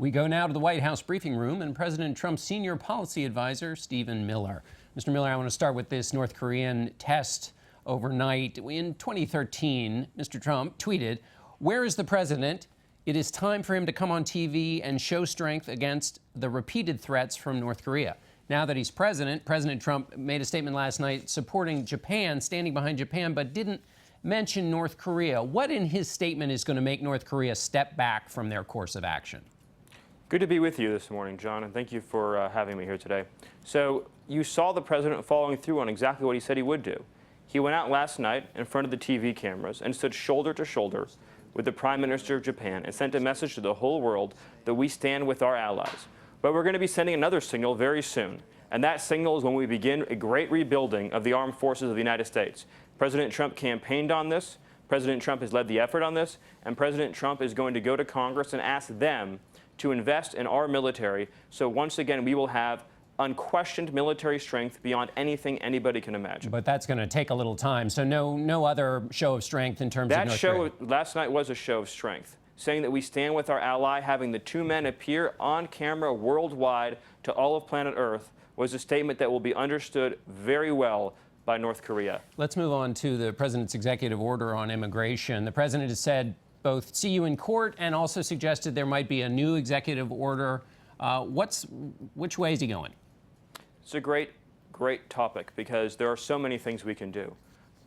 We go now to the White House briefing room and President Trump's senior policy advisor, Stephen Miller. Mr. Miller, I want to start with this North Korean test overnight. In 2013, Mr. Trump tweeted, "Where is the president? It is time for him to come on TV and show strength against the repeated threats from North Korea." Now that he's president, President Trump made a statement last night supporting Japan, standing behind Japan, but didn't mention North Korea. What in his statement is going to make North Korea step back from their course of action? Good to be with you this morning, John, and thank you for having me here today. So you saw the president following through on exactly what he said he would do. He went out last night in front of the TV cameras and stood shoulder to shoulder with the Prime Minister of Japan and sent a message to the whole world that we stand with our allies. But we're going to be sending another signal very soon, and that signal is when we begin a great rebuilding of the armed forces of the United States. President Trump campaigned on this. President Trump has led the effort on this, and President Trump is going to go to Congress and ask them to invest in our military. So once again, we will have unquestioned military strength beyond anything anybody can imagine. But that's going to take a little time. So no other show of strength in terms of North Korea. That show last night was a show of strength, saying that we stand with our ally. Having the two men appear on camera worldwide to all of planet Earth was a statement that will be understood very well by North Korea. Let's move on to the president's executive order on immigration. The president has said both see you in court and also suggested there might be a new executive order. Which way is he going? It's a great topic because there are so many things we can do.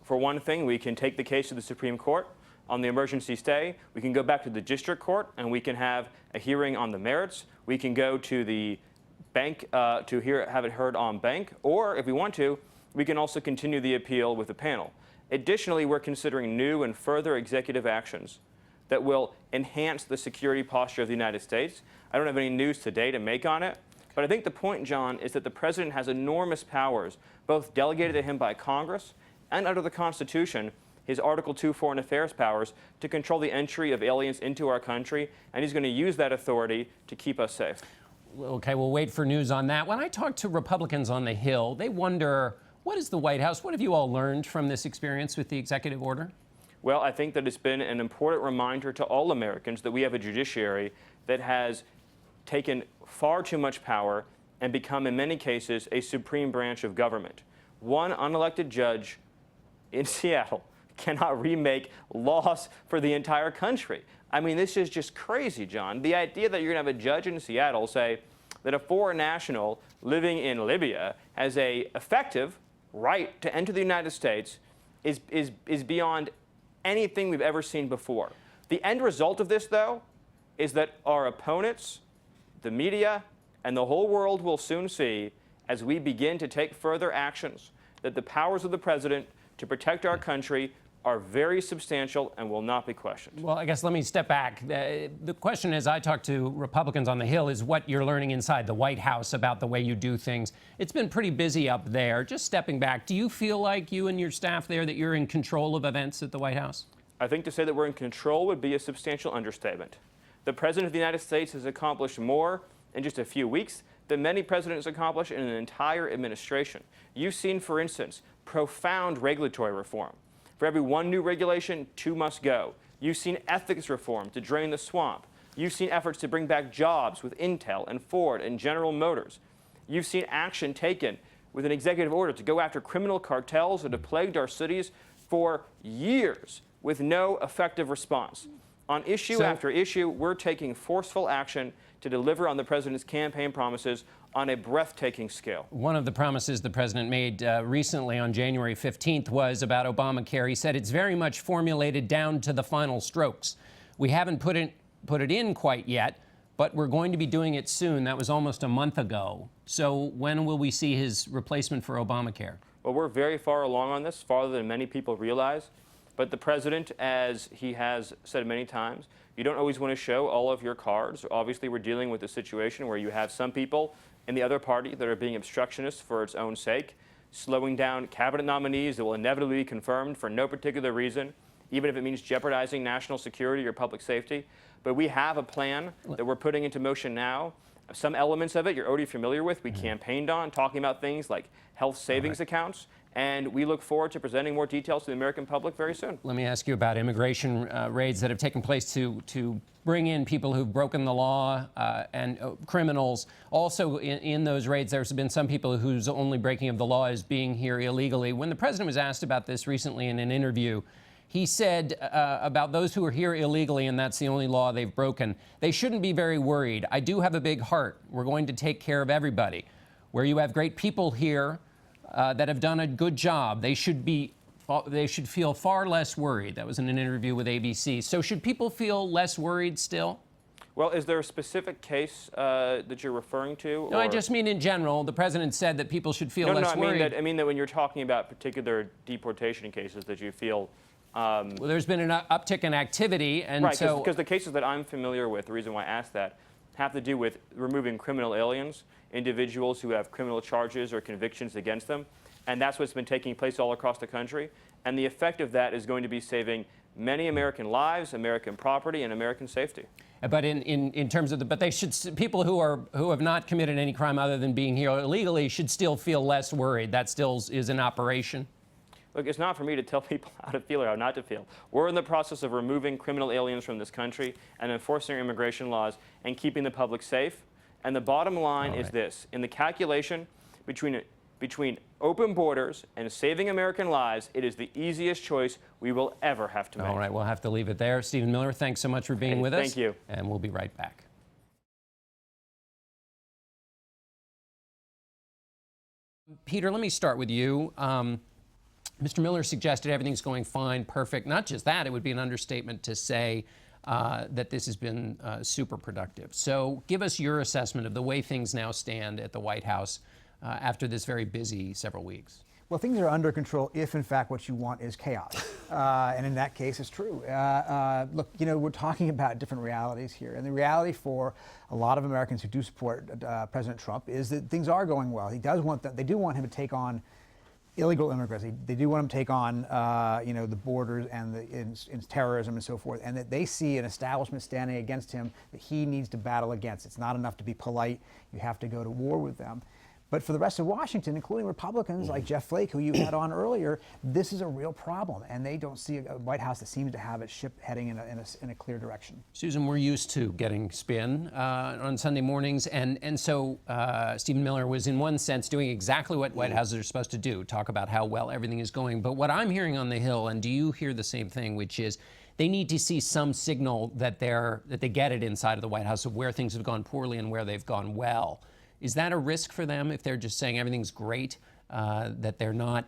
For one thing, we can take the case to the Supreme Court on the emergency stay. We can go back to the district court and we can have a hearing on the merits. We can go to the bank to have it heard en banc, or if we want to, we can also continue the appeal with a panel. Additionally, we're considering new and further executive actions that will enhance the security posture of the United States. I don't have any news today to make on it, but I think the point, John, is that the president has enormous powers, both delegated to him by Congress and under the Constitution, his Article 2 foreign affairs powers, to control the entry of aliens into our country, and he's going to use that authority to keep us safe. Okay, we'll wait for news on that. When I talk to Republicans on the Hill, they wonder, what is the White House? What have you all learned from this experience with the executive order? Well, I think that it's been an important reminder to all Americans that we have a judiciary that has taken far too much power and become, in many cases, a supreme branch of government. One unelected judge in Seattle cannot remake laws for the entire country. I mean, this is just crazy, John. The idea that you're going to have a judge in Seattle say that a foreign national living in Libya has an effective right to enter the United States is beyond anything we've ever seen before. The end result of this, though, is that our opponents, the media, and the whole world will soon see, as we begin to take further actions, that the powers of the president to protect our country are very substantial and will not be questioned. Well, I guess let me step back. The question, as I talk to Republicans on the Hill, is what you're learning inside the White House about the way you do things. It's been pretty busy up there. Just stepping back, do you feel like you and your staff there, that you're in control of events at the White House? I think to say that we're in control would be a substantial understatement. The President of the United States has accomplished more in just a few weeks than many presidents accomplish in an entire administration. You've seen, for instance, profound regulatory reform. For every one new regulation, two must go. You've seen ethics reform to drain the swamp. You've seen efforts to bring back jobs with Intel and Ford and General Motors. You've seen action taken with an executive order to go after criminal cartels that have plagued our cities for years with no effective response. On issue after issue, we're taking forceful action to deliver on the president's campaign promises on a breathtaking scale. One of the promises the president made recently on January 15th was about Obamacare. He said it's very much formulated down to the final strokes. We haven't put it in quite yet, but we're going to be doing it soon. That was almost a month ago. So when will we see his replacement for Obamacare? Well, we're very far along on this, farther than many people realize. But the president, as he has said many times, you don't always want to show all of your cards. Obviously, we're dealing with a situation where you have some people in the other party that are being obstructionists for its own sake, slowing down cabinet nominees that will inevitably be confirmed for no particular reason, even if it means jeopardizing national security or public safety. But we have a plan that we're putting into motion now. Some elements of it you're already familiar with. We campaigned on, talking about things like health savings accounts And we look forward to presenting more details to the American public very soon. Let me ask you about immigration raids that have taken place to bring in people who've broken the law and criminals. Also, in those raids, there's been some people whose only breaking of the law is being here illegally. When the president was asked about this recently in an interview, he said about those who are here illegally, and that's the only law they've broken, they shouldn't be very worried. I do have a big heart. We're going to take care of everybody. Where you have great people here that have done a good job, they should feel far less worried. That was in an interview with ABC. So should people feel less worried still? Well, is there a specific case that you're referring to? No, I just mean in general. The president said that people should feel less worried. I mean that when you're talking about particular deportation cases that you feel... well, there's been an uptick in activity, and right, so... because the cases that I'm familiar with, the reason why I asked that, have to do with removing criminal aliens, individuals who have criminal charges or convictions against them, and that's what's been taking place all across the country. And the effect of that is going to be saving many American lives, American property, and American safety. But in terms of but they should, people who have not committed any crime other than being here illegally should still feel less worried. That still is in operation. Look, it's not for me to tell people how to feel or how not to feel. We're in the process of removing criminal aliens from this country and enforcing our immigration laws and keeping the public safe. And the bottom line is this. In the calculation between open borders and saving American lives, it is the easiest choice we will ever have to make. All right, we'll have to leave it there. Stephen Miller, thanks so much for being with us. Thank you. And we'll be right back. Peter, let me start with you. Mr. Miller suggested everything's going fine, perfect. Not just that, it would be an understatement to say that this has been super productive. So give us your assessment of the way things now stand at the White House after this very busy several weeks. Well, things are under control if, in fact, what you want is chaos. And in that case, it's true. Look, we're talking about different realities here. And the reality for a lot of Americans who do support President Trump is that things are going well. He does want they do want him to take on illegal immigrants. They do want him to take on, the borders and in terrorism and so forth, and that they see an establishment standing against him that he needs to battle against. It's not enough to be polite. You have to go to war with them. But for the rest of Washington, including Republicans like Jeff Flake, who you had on earlier, this is a real problem, and they don't see a White House that seems to have its ship heading in a clear direction. Susan, we're used to getting spin on Sunday mornings, and so Stephen Miller was, in one sense, doing exactly what White Houses are supposed to do, talk about how well everything is going. But what I'm hearing on the Hill, and do you hear the same thing, which is they need to see some signal that they get it inside of the White House of where things have gone poorly and where they've gone well. Is that a risk for them if they're just saying everything's great, that they're not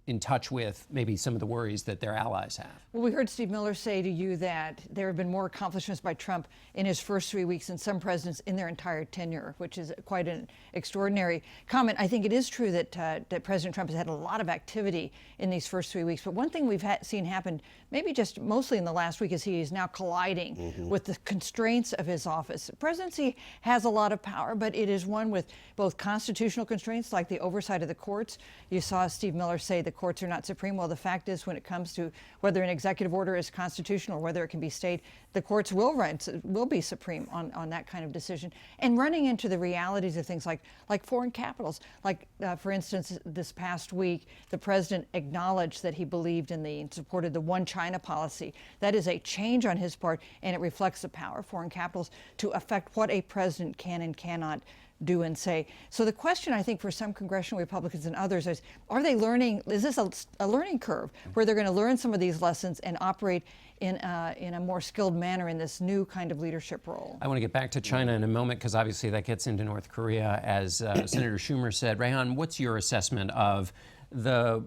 in touch with maybe some of the worries that their allies have? Well, we heard Steve Miller say to you that there have been more accomplishments by Trump in his first 3 weeks than some presidents in their entire tenure, which is quite an extraordinary comment. I think it is true that that President Trump has had a lot of activity in these first 3 weeks. But one thing we've seen happen, maybe just mostly in the last week, is he is now colliding with the constraints of his office. The presidency has a lot of power, but it is one with both constitutional constraints, like the oversight of the courts. You saw Steve Miller say the courts are not supreme. Well, the fact is, when it comes to whether an executive order is constitutional or whether it can be stayed, the courts will be supreme on that kind of decision. And running into the realities of things like foreign capitals, for instance, this past week, the president acknowledged that he believed in and supported the one China policy. That is a change on his part, and it reflects the power of foreign capitals to affect what a president can and cannot do and say. So the question, I think, for some congressional Republicans and others is, are they learning, is this a learning curve where they're going to learn some of these lessons and operate in a more skilled manner in this new kind of leadership role? I want to get back to China in a moment, because obviously that gets into North Korea, as Senator Schumer said. Reihan, what's your assessment of the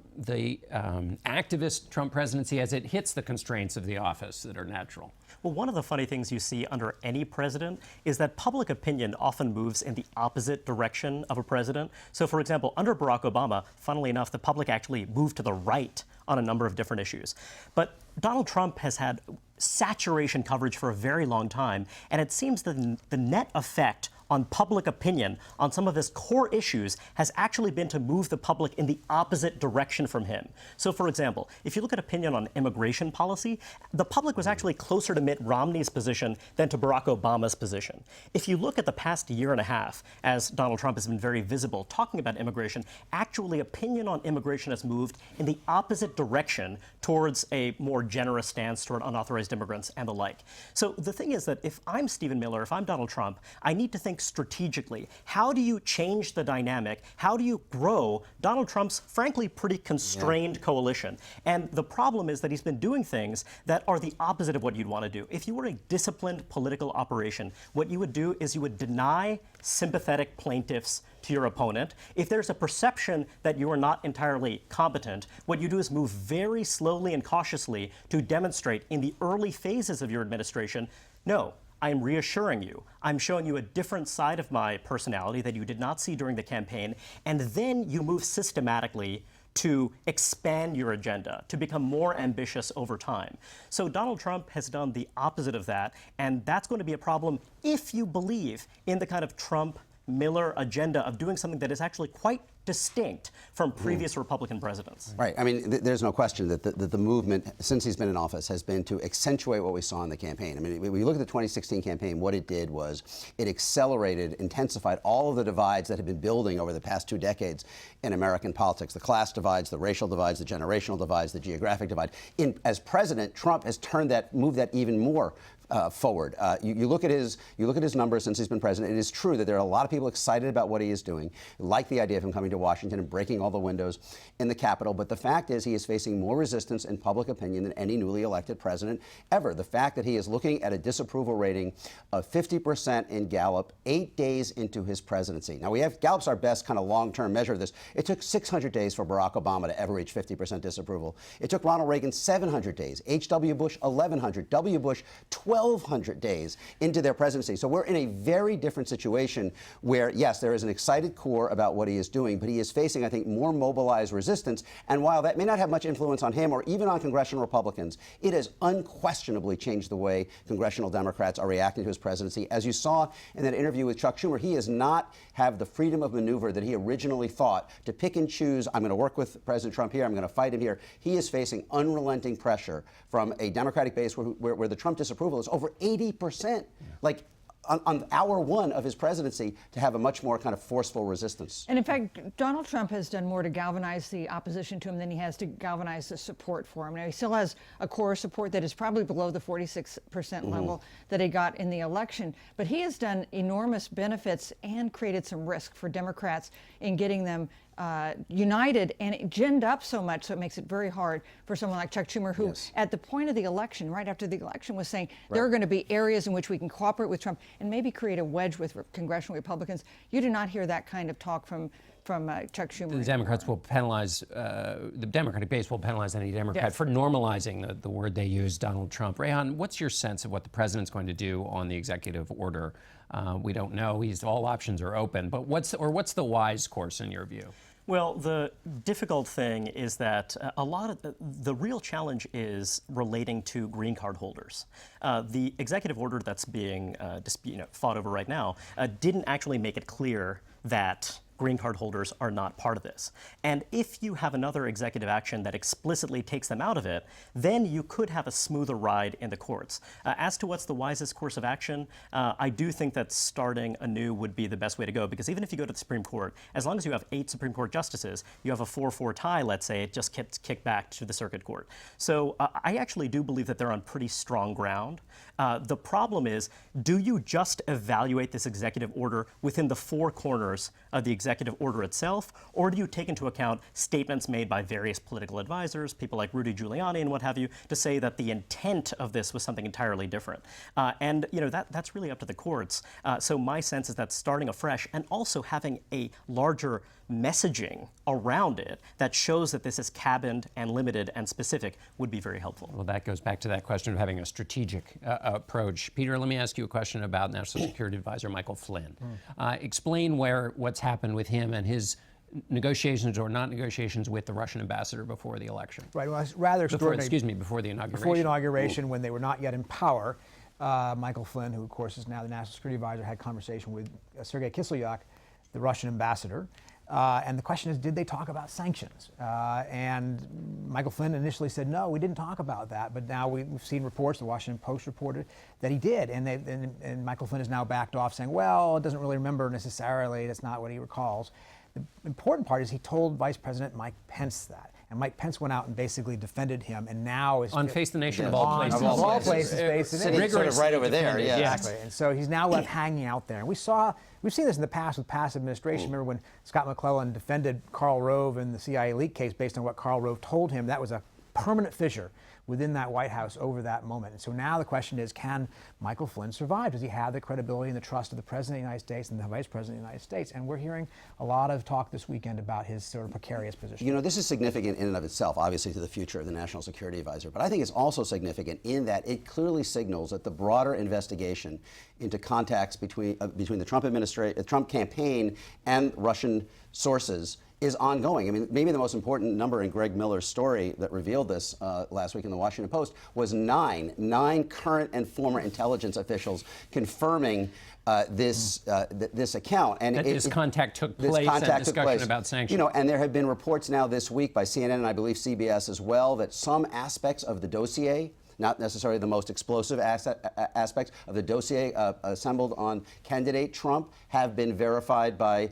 activist Trump presidency as it hits the constraints of the office that are natural? Well, one of the funny things you see under any president is that public opinion often moves in the opposite direction of a president. So, for example, under Barack Obama, funnily enough, the public actually moved to the right on a number of different issues. But Donald Trump has had saturation coverage for a very long time, and it seems that the net effect on public opinion on some of his core issues has actually been to move the public in the opposite direction from him. So, for example, if you look at opinion on immigration policy, the public was actually closer to Mitt Romney's position than to Barack Obama's position. If you look at the past year and a half, as Donald Trump has been very visible talking about immigration, actually opinion on immigration has moved in the opposite direction towards a more generous stance toward unauthorized immigrants and the like. So the thing is that if I'm Stephen Miller, if I'm Donald Trump, I need to think strategically. How do you change the dynamic? How do you grow Donald Trump's, frankly, pretty constrained coalition? And the problem is that he's been doing things that are the opposite of what you'd want to do. If you were a disciplined political operation, what you would do is you would deny sympathetic plaintiffs to your opponent. If there's a perception that you are not entirely competent, what you do is move very slowly and cautiously to demonstrate in the early phases of your administration, no, I am reassuring you. I'm showing you a different side of my personality that you did not see during the campaign, and then you move systematically to expand your agenda, to become more ambitious over time. So Donald Trump has done the opposite of that, and that's going to be a problem if you believe in the kind of Trump-Miller agenda of doing something that is actually quite distinct from previous Republican presidents. Right. I mean, there's no question that the movement, since he's been in office, has been to accentuate what we saw in the campaign. I mean, when you look at the 2016 campaign, what it did was it accelerated, intensified all of the divides that had been building over the past 2 decades in American politics. The class divides, the racial divides, the generational divides, the geographic divide. As president, Trump has moved that even more forward. You look at his numbers since he's been president. It is true that there are a lot of people excited about what he is doing, like the idea of him coming to Washington and breaking all the windows in the Capitol. But the fact is he is facing more resistance in public opinion than any newly elected president ever. The fact that he is looking at a disapproval rating of 50% in Gallup 8 days into his presidency. Now, Gallup's our best kind of long-term measure of this. It took 600 days for Barack Obama to ever reach 50% disapproval. It took Ronald Reagan 700 days, H.W. Bush 1,100, W. Bush 1,200 days into their presidency. So we're in a very different situation where, yes, there is an excited core about what he is doing, but he is facing, I think, more mobilized resistance. And while that may not have much influence on him or even on congressional Republicans, it has unquestionably changed the way congressional Democrats are reacting to his presidency. As you saw in that interview with Chuck Schumer, he does not have the freedom of maneuver that he originally thought to pick and choose. I'm going to work with President Trump here. I'm going to fight him here. He is facing unrelenting pressure from a Democratic base where the Trump disapproval is over 80%. Like, on hour one of his presidency, to have a much more kind of forceful resistance. And in fact, Donald Trump has done more to galvanize the opposition to him than he has to galvanize the support for him. Now, he still has a core support that is probably below the 46% level that he got in the election, but he has done enormous benefits and created some risk for Democrats in getting them united, and it ginned up so much so it makes it very hard for someone like Chuck Schumer, who at the point of the election, right after the election, was saying there are going to be areas in which we can cooperate with Trump and maybe create a wedge with congressional Republicans. You do not hear that kind of talk from Chuck Schumer. The Democrats will penalize, the Democratic base will penalize any Democrat for normalizing the word they use, Donald Trump. Reihan, what's your sense of what the president's going to do on the executive order? We don't know. All options are open. But what's the wise course in your view? Well, the difficult thing is that a lot of the real challenge is relating to green card holders. The executive order that's being fought over right now didn't actually make it clear that green card holders are not part of this. And if you have another executive action that explicitly takes them out of it, then you could have a smoother ride in the courts. As to what's the wisest course of action, I do think that starting anew would be the best way to go, because even if you go to the Supreme Court, as long as you have 8 Supreme Court justices, you have a 4-4 tie, let's say, it just gets kicked back to the circuit court. So I actually do believe that they're on pretty strong ground. The problem is, do you just evaluate this executive order within the 4 corners of the executive order itself, or do you take into account statements made by various political advisors, people like Rudy Giuliani and what have you, to say that the intent of this was something entirely different? And that's really up to the courts. So my sense is that starting afresh and also having a larger messaging around it that shows that this is cabined and limited and specific would be very helpful. Well, that goes back to that question of having a strategic approach. Peter, let me ask you a question about National Security Advisor Michael Flynn. Explain what's happened with him and his negotiations or not negotiations with the Russian ambassador before the election. Right. Well, it's rather extraordinary. Before the inauguration. Before the inauguration, when they were not yet in power, Michael Flynn, who of course is now the National Security Advisor, had conversation with Sergei Kislyak, the Russian ambassador. And the question is, did they talk about sanctions? And Michael Flynn initially said, no, we didn't talk about that. But now we've seen reports, the Washington Post reported that he did. And Michael Flynn has now backed off saying, well, it doesn't really remember necessarily. That's not what he recalls. The important part is he told Vice President Mike Pence that. And Mike Pence went out and basically defended him, and now is on Face the Nation of all places. Of all places, sitting sort of right over there. Yeah, exactly. And so he's now left hanging out there. And we've seen this in the past with past administration. Remember when Scott McClellan defended Karl Rove in the CIA leak case based on what Karl Rove told him? That was a permanent fissure within that White House over that moment. And so now the question is, can Michael Flynn survive? Does he have the credibility and the trust of the President of the United States and the Vice President of the United States? And we're hearing a lot of talk this weekend about his sort of precarious position. You know, this is significant in and of itself, obviously, to the future of the National Security Advisor. But I think it's also significant in that it clearly signals that the broader investigation into contacts between the Trump administration, Trump campaign, and Russian sources is ongoing. I mean, maybe the most important number in Greg Miller's story that revealed this last week in the Washington Post was nine current and former intelligence officials confirming this account. And this contact took place and discussion about sanctions. You know, and there have been reports now this week by CNN and I believe CBS as well that some aspects of the dossier, not necessarily the most explosive aspects of the dossier assembled on candidate Trump, have been verified by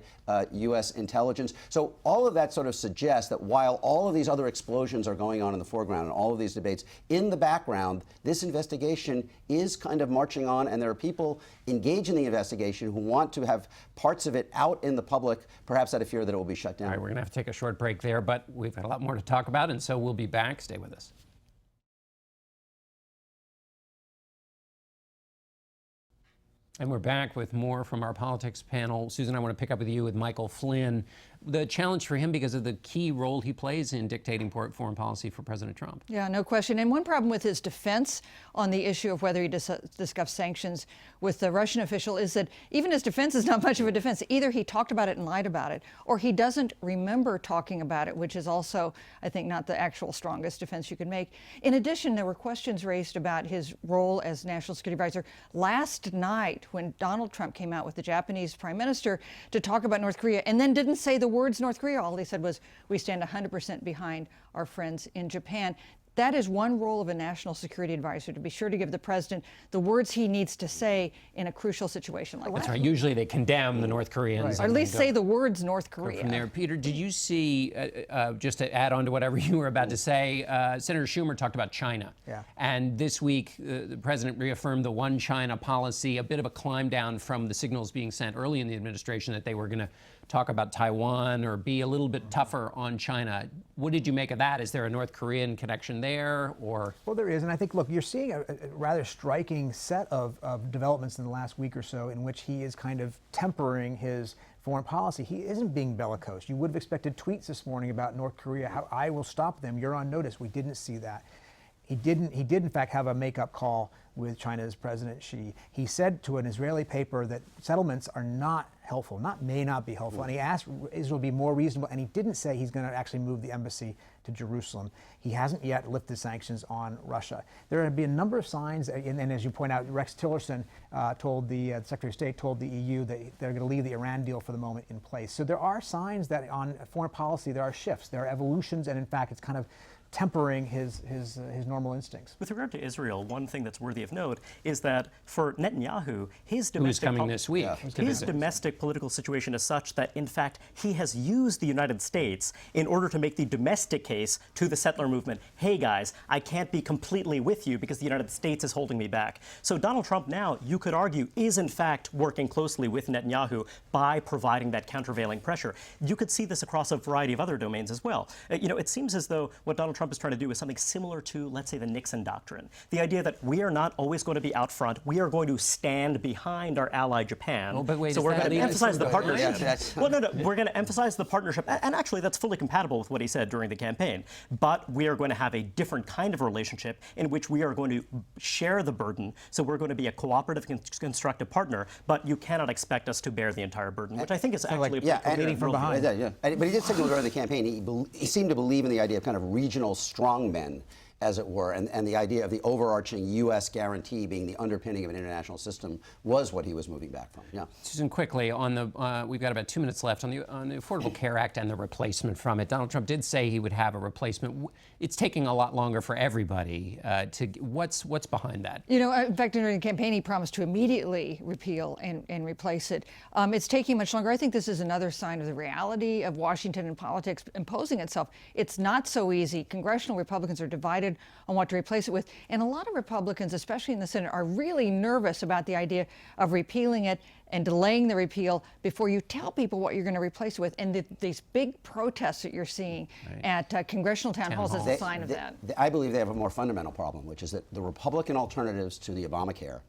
U.S. intelligence. So all of that sort of suggests that while all of these other explosions are going on in the foreground and all of these debates, in the background, this investigation is kind of marching on, and there are people engaged in the investigation who want to have parts of it out in the public, perhaps out of fear that it will be shut down. All right, we're going to have to take a short break there, but we've got a lot more to talk about, and so we'll be back. Stay with us. And we're back with more from our politics panel. Susan, I want to pick up with you with Michael Flynn. The challenge for him because of the key role he plays in dictating foreign policy for President Trump. Yeah, no question. And one problem with his defense on the issue of whether he discussed sanctions with the Russian official is that even his defense is not much of a defense. Either he talked about it and lied about it, or he doesn't remember talking about it, which is also, I think, not the actual strongest defense you could make. In addition, there were questions raised about his role as National Security Advisor last night when Donald Trump came out with the Japanese Prime Minister to talk about North Korea and then didn't say the words North Korea. All he said was, we stand 100% behind our friends in Japan. That is one role of a national security advisor, to be sure to give the president the words he needs to say in a crucial situation like that. That's right. Usually they condemn the North Koreans. Right. Or at least say the words North Korea. From there, Peter, did you see, just to add on to whatever you were about to say, Senator Schumer talked about China. Yeah. And this week, the president reaffirmed the one China policy, a bit of a climb down from the signals being sent early in the administration that they were going to talk about Taiwan or be a little bit tougher on China. What did you make of that? Is there a North Korean connection there, or? Well, there is, and I think, look, you're seeing a rather striking set of developments in the last week or so in which he is kind of tempering his foreign policy. He isn't being bellicose. You would have expected tweets this morning about North Korea, how I will stop them, you're on notice. We didn't see that. He did in fact have a make-up call with China's President Xi. He said to an Israeli paper that settlements are not helpful, may not be helpful, and he asked Israel to be more reasonable, and he didn't say he's going to actually move the embassy to Jerusalem. He hasn't yet lifted sanctions on Russia. There have been a number of signs, and as you point out, Rex Tillerson told the Secretary of State told the EU that they're going to leave the Iran deal for the moment in place. So there are signs that on foreign policy there are shifts, there are evolutions, and in fact it's kind of tempering his normal instincts. With regard to Israel, one thing that's worthy of note is that for Netanyahu, his domestic political situation is such that, in fact, he has used the United States in order to make the domestic case to the settler movement. Hey, guys, I can't be completely with you because the United States is holding me back. So Donald Trump now, you could argue, is in fact working closely with Netanyahu by providing that countervailing pressure. You could see this across a variety of other domains as well. It seems as though what Donald Trump Trump is trying to do is something similar to, let's say, the Nixon doctrine. The idea that we are not always going to be out front. We are going to stand behind our ally Japan. Well, but wait, so we're going to emphasize the partnership. Well, no, we're going to emphasize the partnership. And actually, that's fully compatible with what he said during the campaign. But we are going to have a different kind of relationship in which we are going to share the burden. So we're going to be a cooperative, constructive partner. But you cannot expect us to bear the entire burden, which I think is actually leading from behind. But he did signal during the campaign he seemed to believe in the idea of kind of regional strongmen, as it were, and the idea of the overarching U.S. guarantee being the underpinning of an international system was what he was moving back from. Yeah. Susan, quickly on the we've got about 2 minutes left on the Affordable Care Act and the replacement from it. Donald Trump did say he would have a replacement. It's taking a lot longer for everybody. What's behind that? You know, in fact, during the campaign, he promised to immediately repeal and replace it. It's taking much longer. I think this is another sign of the reality of Washington and politics imposing itself. It's not so easy. Congressional Republicans are divided on what to replace it with. And a lot of Republicans, especially in the Senate, are really nervous about the idea of repealing it and delaying the repeal before you tell people what you're going to replace it with. And these big protests that you're seeing at congressional town halls is a sign of that. I believe they have a more fundamental problem, which is that the Republican alternatives to the Obamacare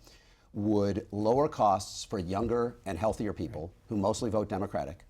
would lower costs for younger and healthier people who mostly vote Democratic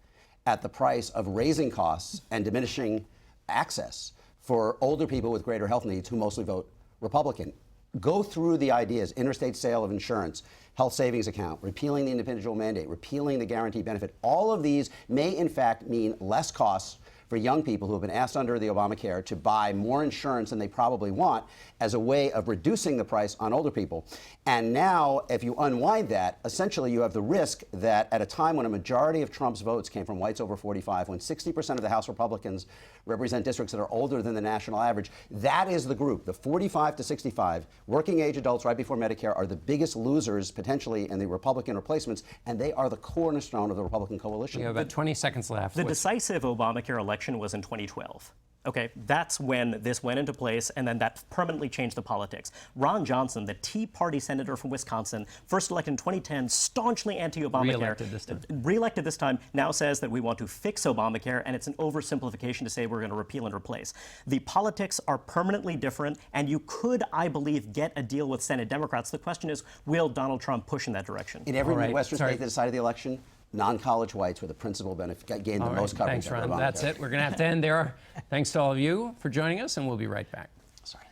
at the price of raising costs and diminishing access for older people with greater health needs who mostly vote Republican. Go through the ideas: interstate sale of insurance, health savings account, repealing the individual mandate, repealing the guaranteed benefit. All of these may in fact mean less costs for young people who have been asked under the Obamacare to buy more insurance than they probably want as a way of reducing the price on older people. And now, if you unwind that, essentially you have the risk that at a time when a majority of Trump's votes came from whites over 45, when 60% of the House Republicans represent districts that are older than the national average, that is the group, the 45 to 65, working age adults right before Medicare are the biggest losers potentially in the Republican replacements, and they are the cornerstone of the Republican coalition. We have about 20 seconds left. The decisive Obamacare election was in 2012. Okay, that's when this went into place, and then that permanently changed the politics. Ron Johnson, the Tea Party senator from Wisconsin, first elected in 2010, staunchly anti-Obamacare. Re-elected this time, now says that we want to fix Obamacare, and it's an oversimplification to say we're going to repeal and replace. The politics are permanently different, and you could, I believe, get a deal with Senate Democrats. The question is, will Donald Trump push in that direction? In every Midwestern state that decided the election, non-college whites were the principal benefit, gained the most coverage. Thanks, Ron. That's it. We're going to have to end there. Thanks to all of you for joining us, and we'll be right back. Sorry.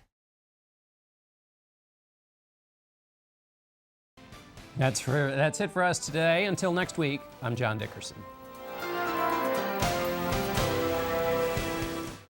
That's it for us today. Until next week, I'm John Dickerson.